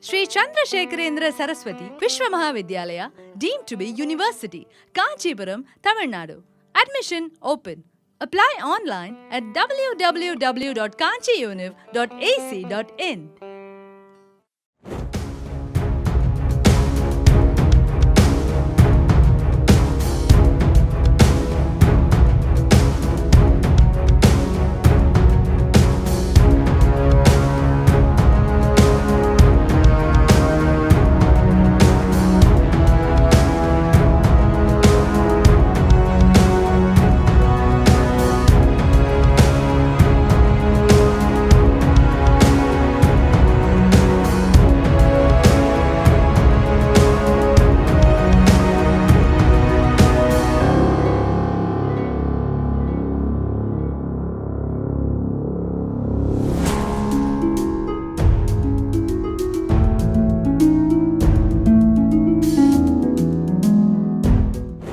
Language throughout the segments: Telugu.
Sri Chandrasekharendra Saraswati Vishwa Mahavidyalaya, deemed to be University, Kanchipuram, Tamil Nadu. Admission open. Apply online at www.kanchiuniv.ac.in.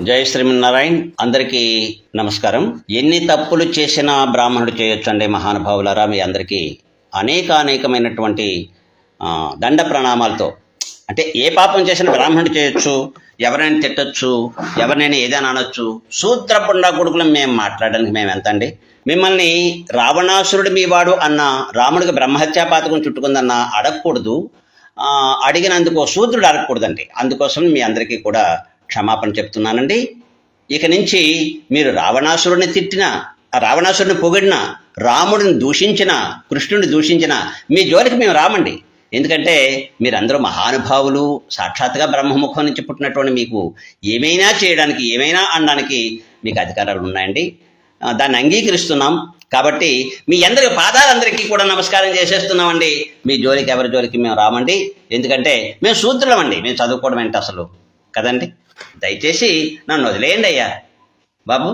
జై శ్రీమన్నారాయణ. అందరికీ నమస్కారం. ఎన్ని తప్పులు చేసినా బ్రాహ్మణుడు చేయొచ్చు అండి మహానుభావులారా. మీ అందరికీ అనేకమైనటువంటి దండ ప్రణామాలతో. అంటే ఏ పాపం చేసినా బ్రాహ్మణుడు చేయొచ్చు, ఎవరైనా తిట్టచ్చు, ఎవరినైనా ఏదైనా అనొచ్చు. శూద్రపుండా కొడుకులం మేము మాట్లాడడానికి మేము ఎంత అండి? మిమ్మల్ని రావణాసురుడు మీ వాడు అన్న, రాముడికి బ్రహ్మహత్యా పాతకం చుట్టుకుందన్న అడగకూడదు. అడిగినందుకు శూద్రుడు అడగకూడదండి. అందుకోసం మీ అందరికీ కూడా క్షమాపణ చెప్తున్నానండి. ఇక నుంచి మీరు రావణాసురుడిని తిట్టినా, రావణాసురుడిని పొగిడినా, రాముడిని దూషించినా, కృష్ణుడిని దూషించినా మీ జోలికి మేము రామండి. ఎందుకంటే మీరందరూ మహానుభావులు, సాక్షాత్గా బ్రహ్మముఖం నుంచి పుట్టినటువంటి మీకు ఏమైనా చేయడానికి, ఏమైనా అనడానికి మీకు అధికారాలు ఉన్నాయండి. దాన్ని అంగీకరిస్తున్నాం. కాబట్టి మీ అందరి పాదాలందరికీ కూడా నమస్కారం చేసేస్తున్నామండి. మీ జోలికి ఎవరి జోలికి మేము రామండి. ఎందుకంటే మేము శూద్రులమండి. మేము చదువుకోవడం ఏంటి అసలు కదండి. దయచేసి నన్ను వదిలేయండి అయ్యా బాబు.